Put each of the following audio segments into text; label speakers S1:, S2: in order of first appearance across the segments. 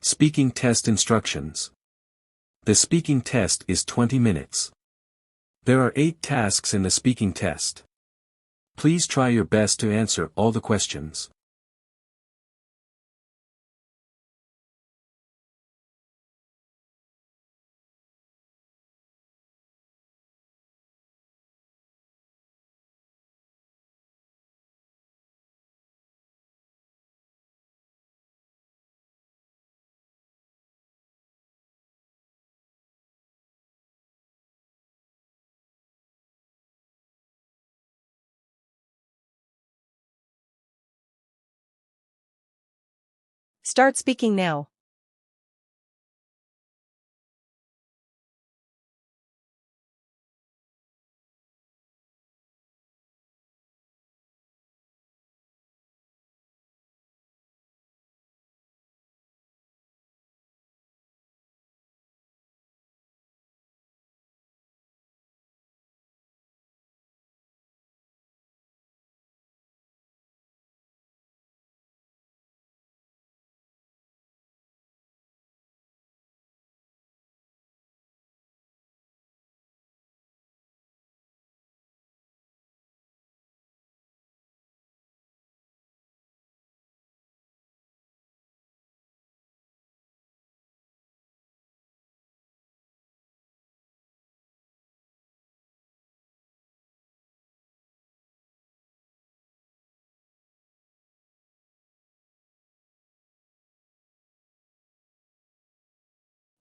S1: Speaking test instructions. The speaking test is 20 minutes. There are 8 tasks in the speaking test. Please try your best to answer all the questions.
S2: Start speaking now.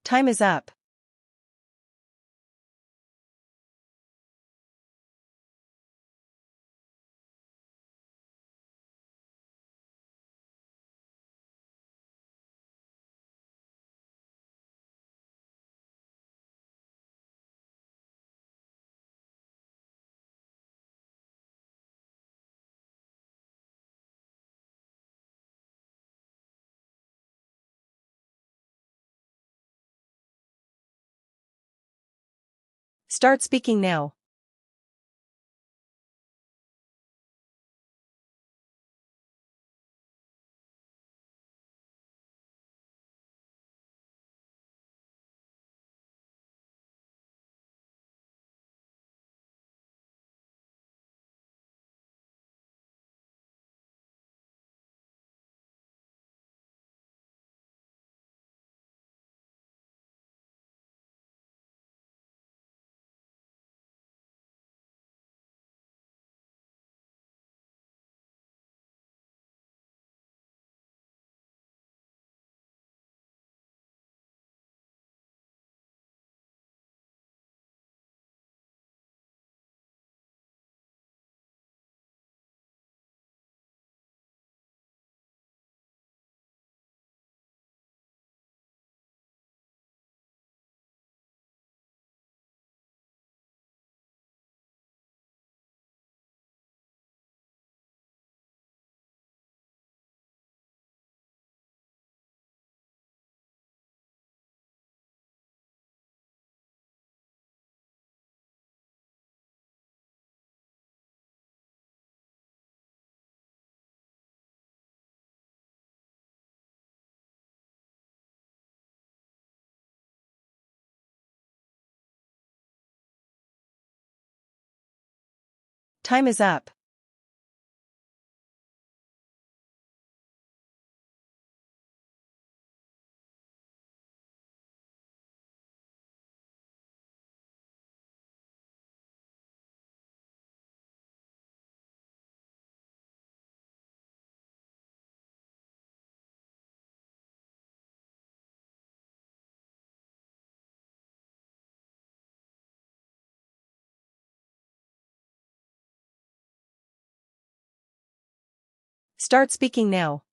S2: Time is up. Start speaking now. Time is up. Start speaking now.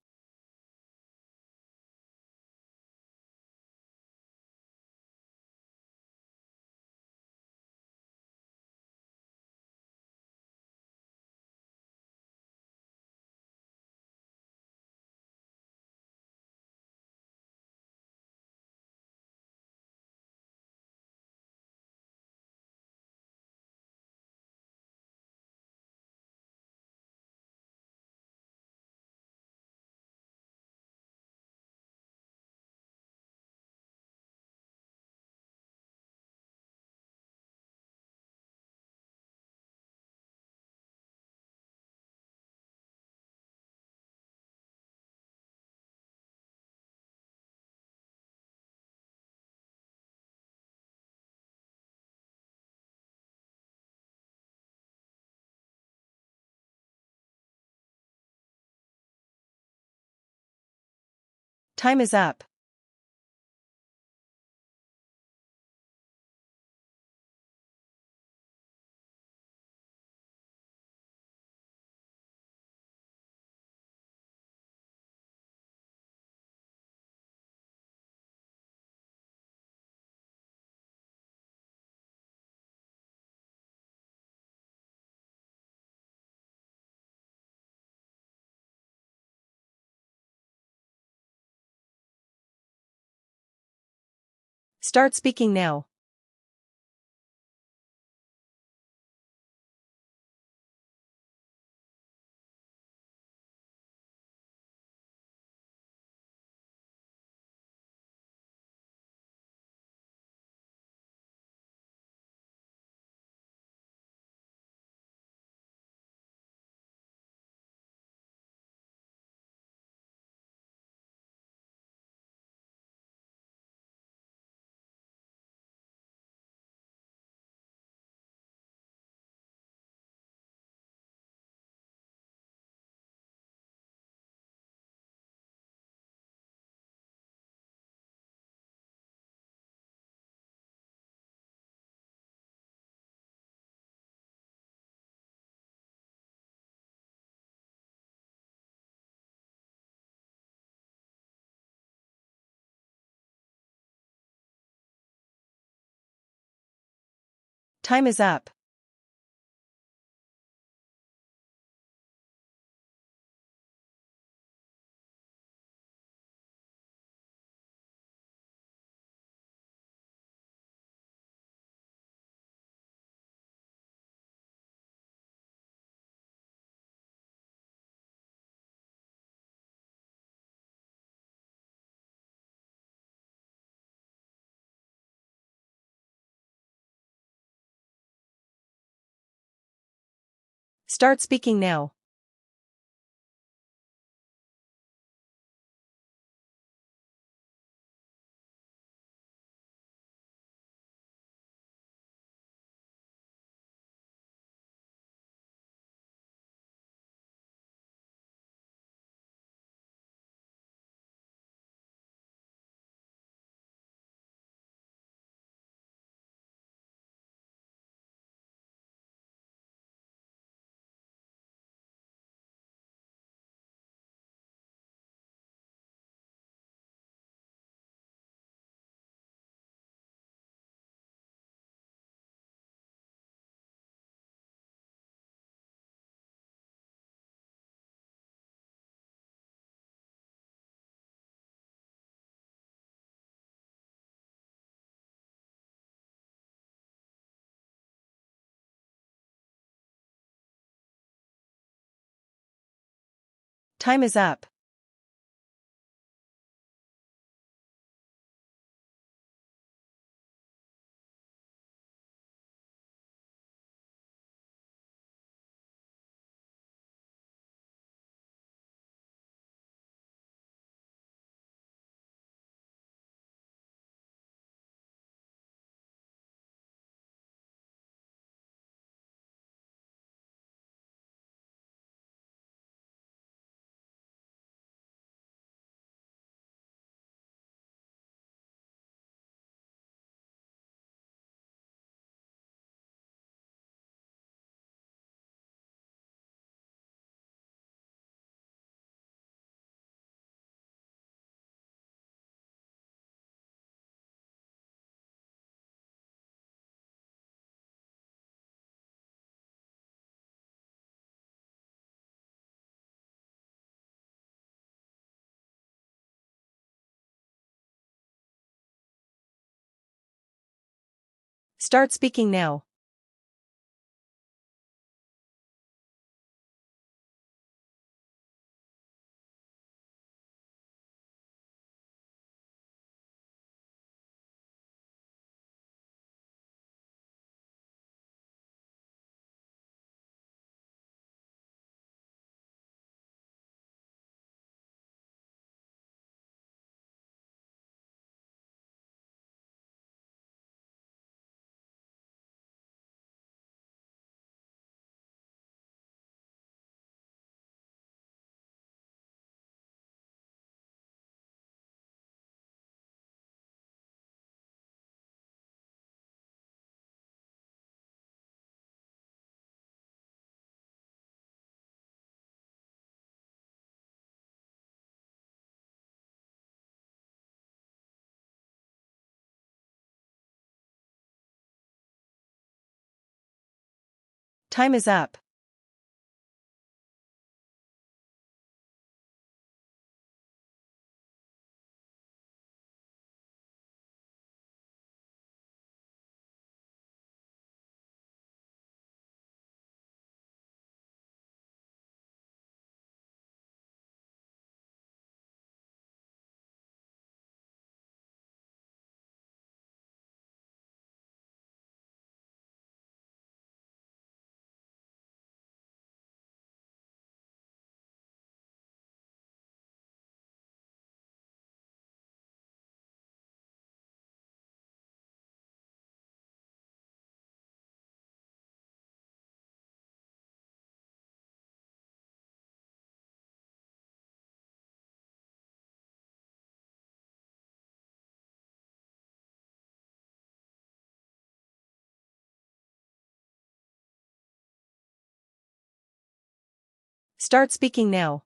S2: Time is up. Start speaking now. Time is up. Start speaking now. Time is up. Start speaking now. Time is up. Start speaking now.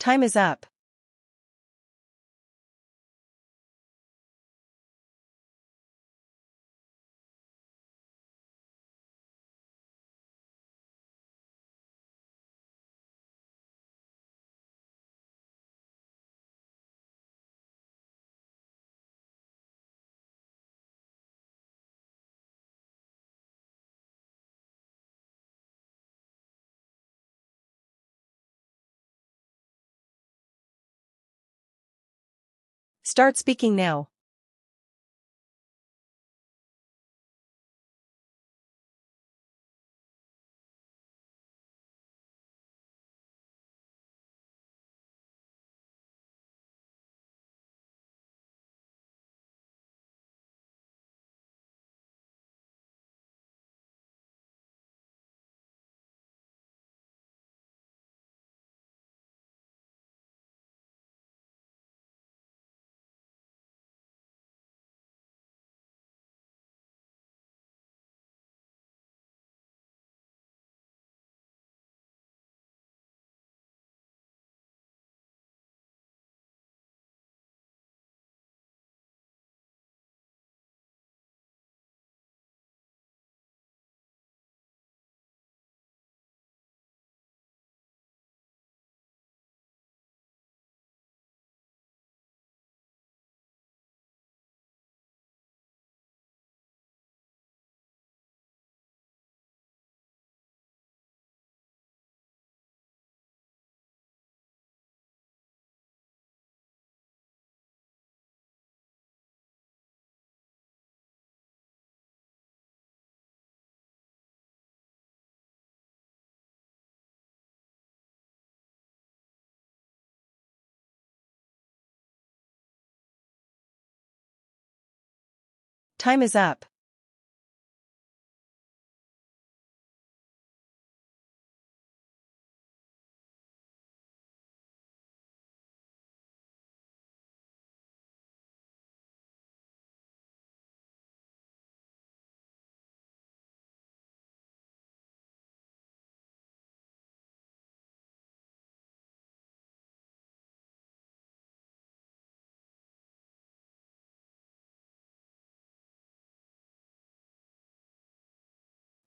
S2: Time is up. Start speaking now. Time is up.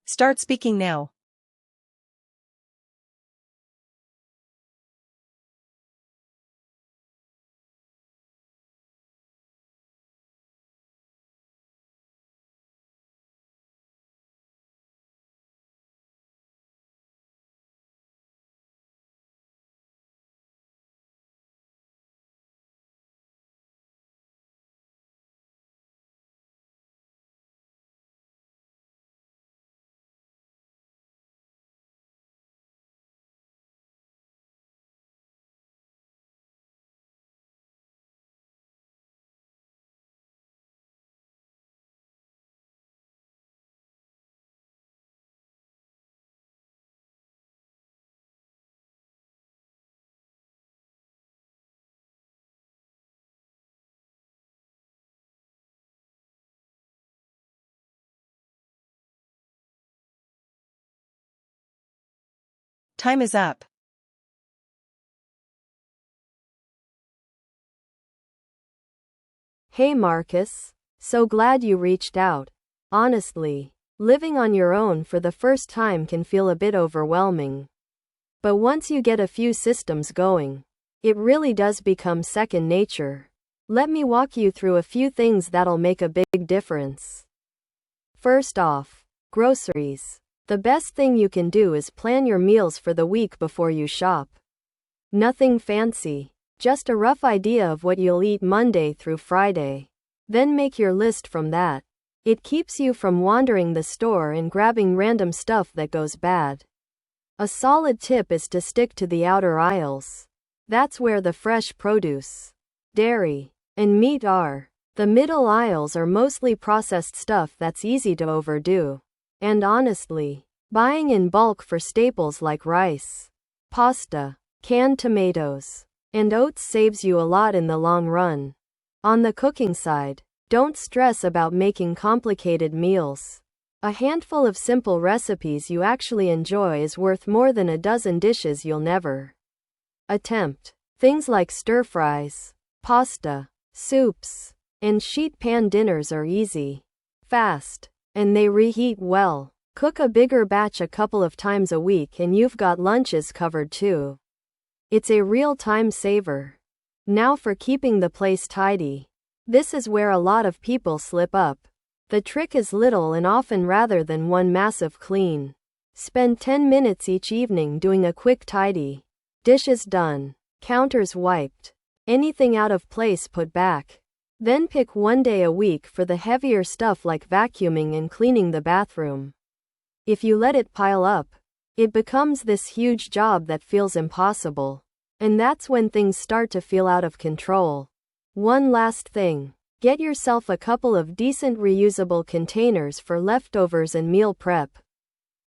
S2: Start speaking now. Time is up.
S3: Hey Marcus, so glad you reached out. Honestly, living on your own for the first time can feel a bit overwhelming. But once you get a few systems going, it really does become second nature. Let me walk you through a few things that'll make a big difference. First off, groceries. The best thing you can do is plan your meals for the week before you shop. Nothing fancy, just a rough idea of what you'll eat Monday through Friday. Then make your list from that. It keeps you from wandering the store and grabbing random stuff that goes bad. A solid tip is to stick to the outer aisles. That's where the fresh produce, dairy, and meat are. The middle aisles are mostly processed stuff that's easy to overdo. And honestly, buying in bulk for staples like rice, pasta, canned tomatoes, and oats saves you a lot in the long run. On the cooking side, don't stress about making complicated meals. A handful of simple recipes you actually enjoy is worth more than a dozen dishes you'll never attempt. Things like stir-fries, pasta, soups, and sheet pan dinners are easy, fast, and they reheat well. Cook a bigger batch a couple of times a week and you've got lunches covered too. It's a real time saver. Now for keeping the place tidy. This is where a lot of people slip up. The trick is little and often rather than one massive clean. Spend 10 minutes each evening doing a quick tidy. Dishes done, counters wiped, anything out of place put back. Then pick one day a week for the heavier stuff like vacuuming and cleaning the bathroom. If you let it pile up, it becomes this huge job that feels impossible. And that's when things start to feel out of control. One last thing. Get yourself a couple of decent reusable containers for leftovers and meal prep.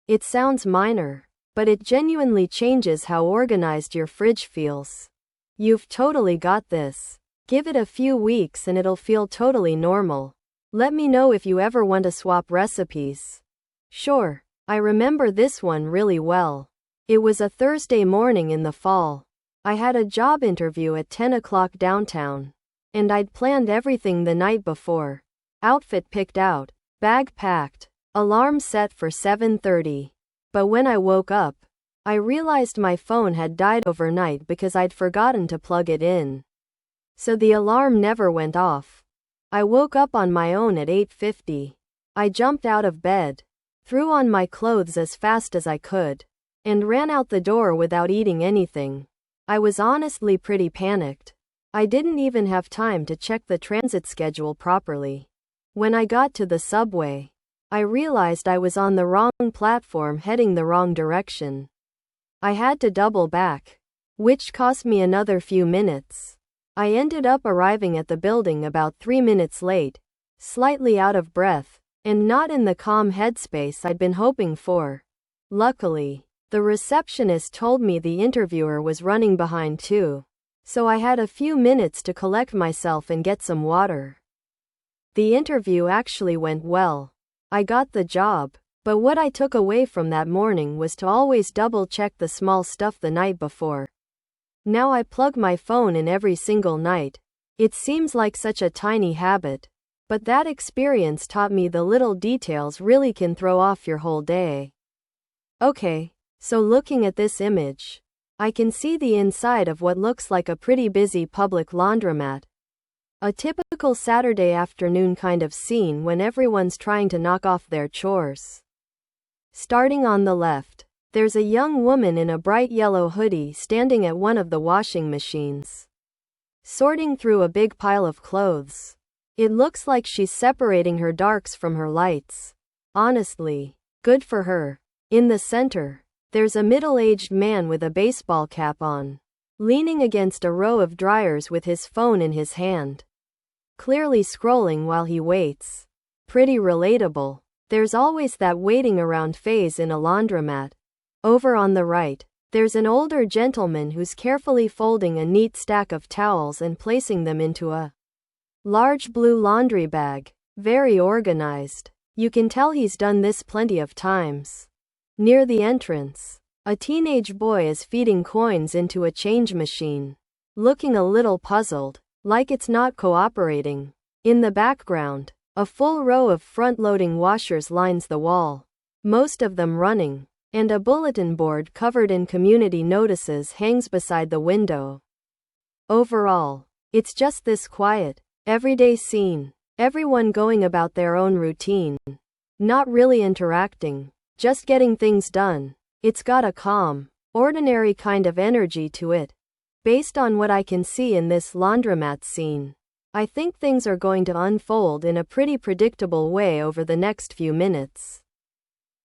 S3: It sounds minor, but it genuinely changes how organized your fridge feels. You've totally got this. Give it a few weeks and it'll feel totally normal. Let me know if you ever want to swap recipes. Sure, I remember this one really well. It was a Thursday morning in the fall. I had a job interview at 10 o'clock downtown. And I'd planned everything the night before. Outfit picked out, bag packed, alarm set for 7:30. But when I woke up, I realized my phone had died overnight because I'd forgotten to plug it in. So the alarm never went off. I woke up on my own at 8:50. I jumped out of bed, threw on my clothes as fast as I could, and ran out the door without eating anything. I was honestly pretty panicked. I didn't even have time to check the transit schedule properly. When I got to the subway, I realized I was on the wrong platform heading the wrong direction. I had to double back, which cost me another few minutes. I ended up arriving at the building about 3 minutes late, slightly out of breath, and not in the calm headspace I'd been hoping for. Luckily, the receptionist told me the interviewer was running behind too, so I had a few minutes to collect myself and get some water. The interview actually went well. I got the job, but what I took away from that morning was to always double-check the small stuff the night before. Now I plug my phone in every single night. It seems like such a tiny habit, but that experience taught me the little details really can throw off your whole day. Okay, so looking at this image, I can see the inside of what looks like a pretty busy public laundromat. A typical Saturday afternoon kind of scene when everyone's trying to knock off their chores. Starting on the left, there's a young woman in a bright yellow hoodie standing at one of the washing machines, sorting through a big pile of clothes. It looks like she's separating her darks from her lights. Honestly, good for her. In the center, there's a middle-aged man with a baseball cap on, leaning against a row of dryers with his phone in his hand, clearly scrolling while he waits. Pretty relatable. There's always that waiting around phase in a laundromat. Over on the right, there's an older gentleman who's carefully folding a neat stack of towels and placing them into a large blue laundry bag. Very organized. You can tell he's done this plenty of times. Near the entrance, A teenage boy is feeding coins into a change machine, looking a little puzzled, like it's not cooperating. In the background, a full row of front-loading washers lines the wall, most of them running, and a bulletin board covered in community notices hangs beside the window. Overall, it's just this quiet, everyday scene, everyone going about their own routine, not really interacting, just getting things done. It's got a calm, ordinary kind of energy to it. Based on what I can see in this laundromat scene, I think things are going to unfold in a pretty predictable way over the next few minutes.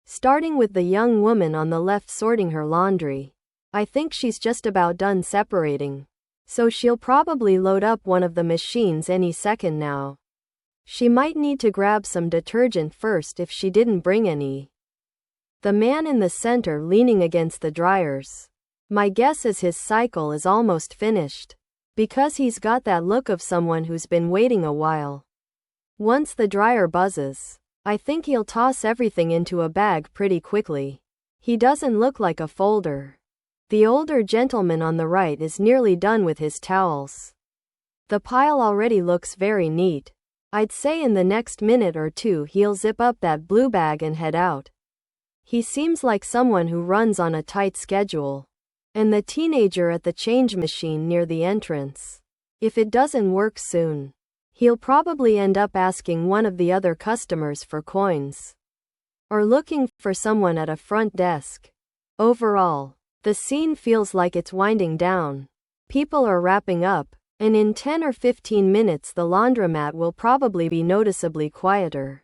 S3: Starting with the young woman on the left sorting her laundry. I think she's just about done separating, so she'll probably load up one of the machines any second now. She might need to grab some detergent first if she didn't bring any. The man in the center leaning against the dryers. My guess is his cycle is almost finished, because he's got that look of someone who's been waiting a while. Once the dryer buzzes, I think he'll toss everything into a bag pretty quickly. He doesn't look like a folder. The older gentleman on the right is nearly done with his towels. The pile already looks very neat. I'd say in the next minute or two he'll zip up that blue bag and head out. He seems like someone who runs on a tight schedule. And the teenager at the change machine near the entrance. If it doesn't work soon, he'll probably end up asking one of the other customers for coins. Or looking for someone at a front desk. Overall, the scene feels like it's winding down. People are wrapping up, and in 10 or 15 minutes the laundromat will probably be noticeably quieter.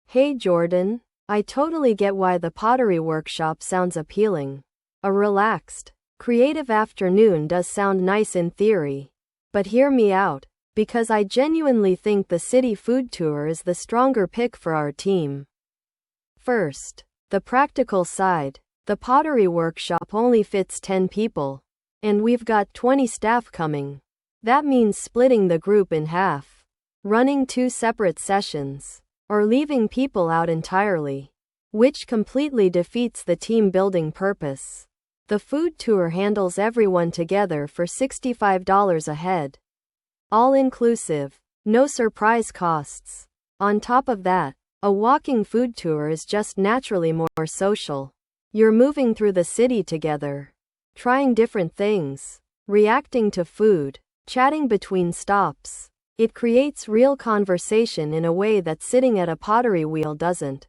S3: Hey Jordan, I totally get why the pottery workshop sounds appealing. A relaxed, creative afternoon does sound nice in theory. But hear me out, because I genuinely think the city food tour is the stronger pick for our team. First, the practical side. The pottery workshop only fits 10 people. And we've got 20 staff coming. That means splitting the group in half. Running 2 separate sessions. Or leaving people out entirely, which completely defeats the team building purpose. The food tour handles everyone together for $65 a head. All inclusive, no surprise costs. On top of that, a walking food tour is just naturally more social. You're moving through the city together, trying different things, reacting to food, chatting between stops. It creates real conversation in a way that sitting at a pottery wheel doesn't.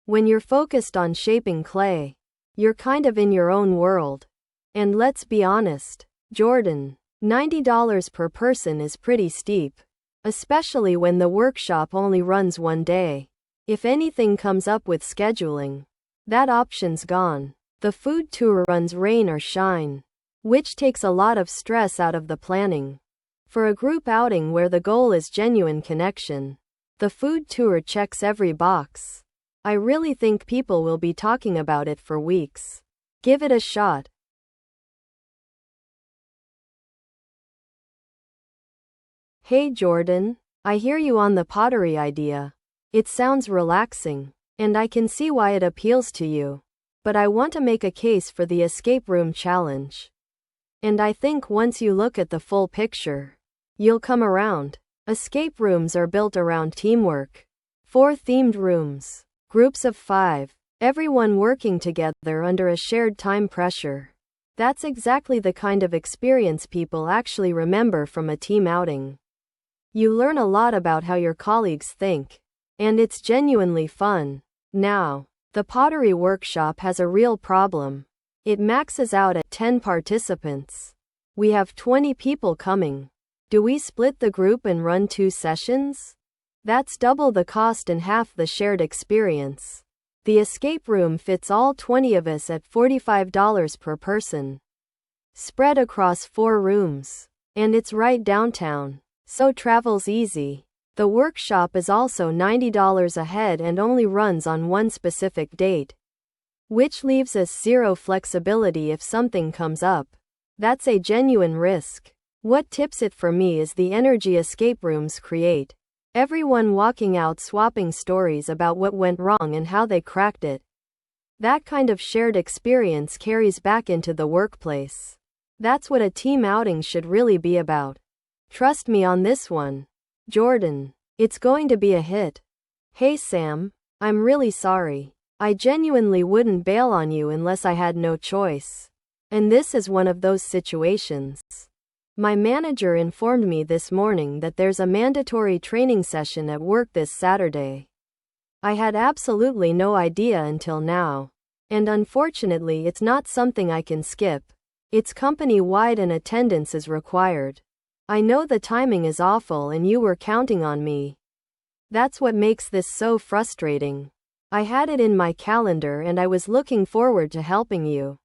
S3: When you're focused on shaping clay, you're kind of in your own world. And let's be honest, Jordan, $90 per person is pretty steep. Especially when the workshop only runs one day. If anything comes up with scheduling, that option's gone. The food tour runs rain or shine, which takes a lot of stress out of the planning. For a group outing where the goal is genuine connection, the food tour checks every box. I really think people will be talking about it for weeks. Give it a shot. Hey Jordan, I hear you on the pottery idea. It sounds relaxing, and I can see why it appeals to you. But I want to make a case for the escape room challenge. And I think once you look at the full picture, you'll come around. Escape rooms are built around teamwork. 4 themed rooms, groups of 5, everyone working together under a shared time pressure. That's exactly the kind of experience people actually remember from a team outing. You learn a lot about how your colleagues think, and it's genuinely fun. Now, the pottery workshop has a real problem. It maxes out at 10 participants. We have 20 people coming. Do we split the group and run 2 sessions? That's double the cost and half the shared experience. The escape room fits all 20 of us at $45 per person. Spread across 4 rooms. And it's right downtown, so travel's easy. The workshop is also $90 a head and only runs on one specific date, which leaves us zero flexibility if something comes up. That's a genuine risk. What tips it for me is the energy escape rooms create. Everyone walking out swapping stories about what went wrong and how they cracked it. That kind of shared experience carries back into the workplace. That's what a team outing should really be about. Trust me on this one. Jordan. It's going to be a hit. Hey Sam, I'm really sorry. I genuinely wouldn't bail on you unless I had no choice. And this is one of those situations. My manager informed me this morning that there's a mandatory training session at work this Saturday. I had absolutely no idea until now. And unfortunately, it's not something I can skip. It's company-wide and attendance is required. I know the timing is awful and you were counting on me. That's what makes this so frustrating. I had it in my calendar and I was looking forward to helping you.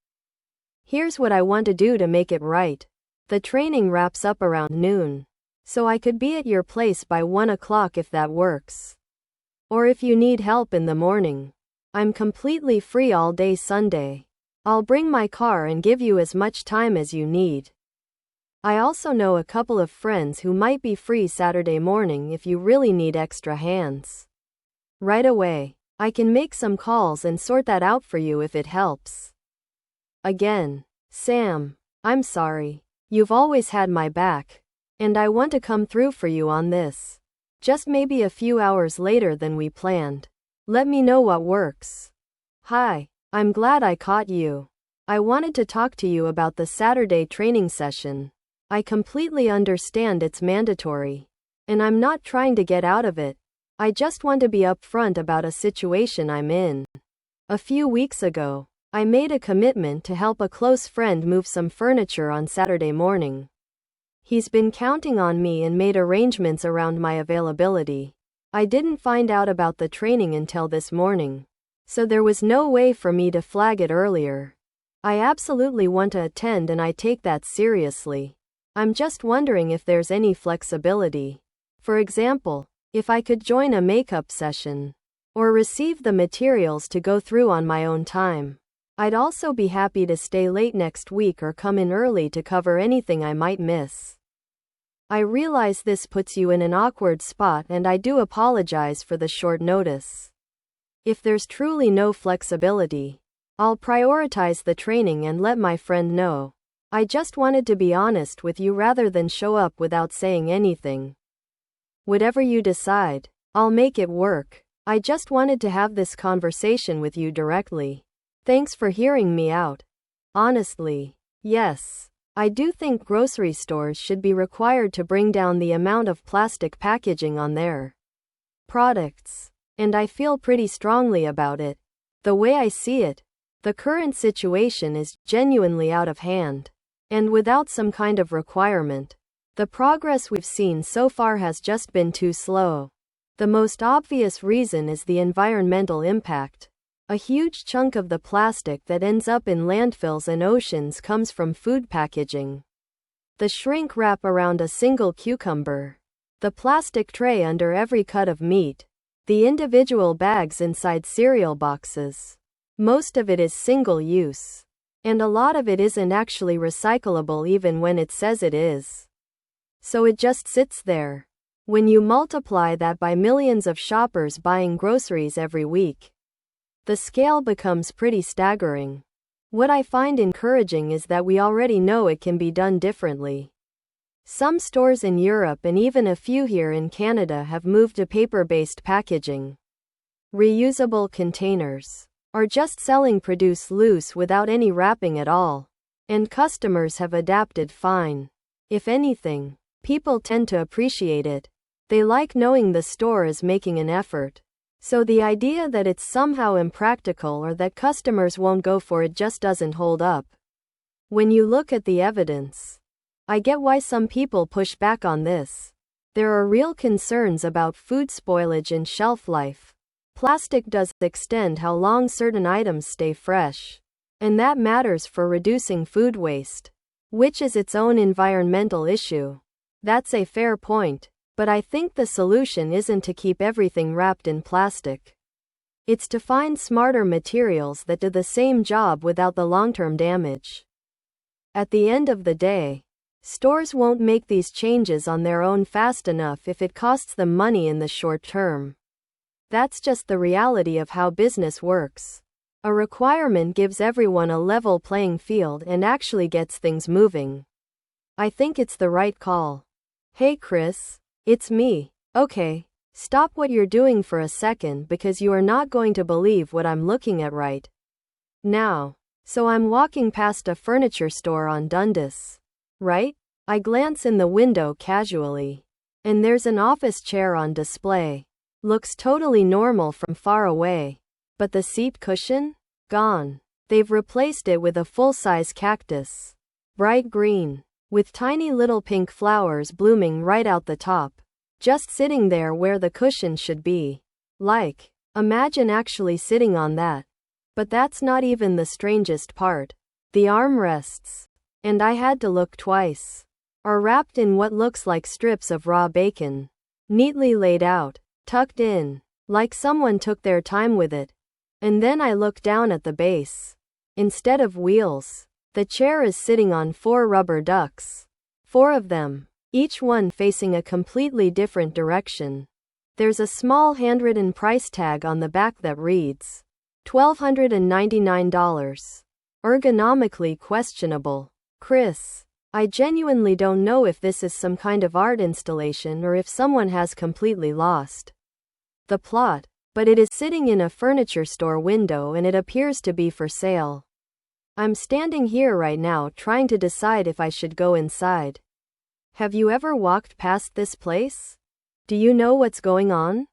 S3: Here's what I want to do to make it right. The training wraps up around noon. So I could be at your place by 1 o'clock if that works. Or if you need help in the morning. I'm completely free all day Sunday. I'll bring my car and give you as much time as you need. I also know a couple of friends who might be free Saturday morning if you really need extra hands. Right away. I can make some calls and sort that out for you if it helps. Again, Sam, I'm sorry. You've always had my back. And I want to come through for you on this. Just maybe a few hours later than we planned. Let me know what works. Hi, I'm glad I caught you. I wanted to talk to you about the Saturday training session. I completely understand it's mandatory. And I'm not trying to get out of it. I just want to be upfront about a situation I'm in. A few weeks ago, I made a commitment to help a close friend move some furniture on Saturday morning. He's been counting on me and made arrangements around my availability. I didn't find out about the training until this morning, so there was no way for me to flag it earlier. I absolutely want to attend and I take that seriously. I'm just wondering if there's any flexibility. For example, if I could join a makeup session, or receive the materials to go through on my own time. I'd also be happy to stay late next week or come in early to cover anything I might miss. I realize this puts you in an awkward spot and I do apologize for the short notice. If there's truly no flexibility, I'll prioritize the training and let my friend know. I just wanted to be honest with you rather than show up without saying anything. Whatever you decide, I'll make it work. I just wanted to have this conversation with you directly. Thanks for hearing me out. Honestly, yes. I do think grocery stores should be required to bring down the amount of plastic packaging on their products. And I feel pretty strongly about it. The way I see it, the current situation is genuinely out of hand. And without some kind of requirement, the progress we've seen so far has just been too slow. The most obvious reason is the environmental impact. A huge chunk of the plastic that ends up in landfills and oceans comes from food packaging. The shrink wrap around a single cucumber. The plastic tray under every cut of meat. The individual bags inside cereal boxes. Most of it is single use. And a lot of it isn't actually recyclable even when it says it is. So it just sits there. When you multiply that by millions of shoppers buying groceries every week, the scale becomes pretty staggering. What I find encouraging is that we already know it can be done differently. Some stores in Europe and even a few here in Canada have moved to paper-based packaging. Reusable containers. Or just selling produce loose without any wrapping at all. And customers have adapted fine. If anything, people tend to appreciate it. They like knowing the store is making an effort. So the idea that it's somehow impractical or that customers won't go for it just doesn't hold up. When you look at the evidence, I get why some people push back on this. There are real concerns about food spoilage and shelf life. Plastic does extend how long certain items stay fresh. And that matters for reducing food waste, which is its own environmental issue. That's a fair point, but I think the solution isn't to keep everything wrapped in plastic. It's to find smarter materials that do the same job without the long-term damage. At the end of the day, Stores won't make these changes on their own fast enough if it costs them money in the short term. That's just the reality of how business works. A requirement gives everyone a level playing field and actually gets things moving. I think it's the right call. Hey Chris, it's me. Okay, stop what you're doing for a second because you are not going to believe what I'm looking at right now. So I'm walking past a furniture store on Dundas. Right? I glance in the window casually. And there's an office chair on display. Looks totally normal from far away. But the seat cushion? Gone. They've replaced it with a full-size cactus. Bright green. With tiny little pink flowers blooming right out the top. Just sitting there where the cushion should be. Like, imagine actually sitting on that. But that's not even the strangest part. The armrests. And I had to look twice. Are wrapped in what looks like strips of raw bacon. Neatly laid out. Tucked in. Like someone took their time with it. And then I look down at the base. Instead of wheels, the chair is sitting on 4 rubber ducks. 4 of them. Each one facing a completely different direction. There's a small handwritten price tag on the back that reads $1,299. Ergonomically questionable. Chris, I genuinely don't know if this is some kind of art installation or if someone has completely lost the plot, but it is sitting in a furniture store window and it appears to be for sale. I'm standing here right now trying to decide if I should go inside. Have you ever walked past this place? Do you know what's going on?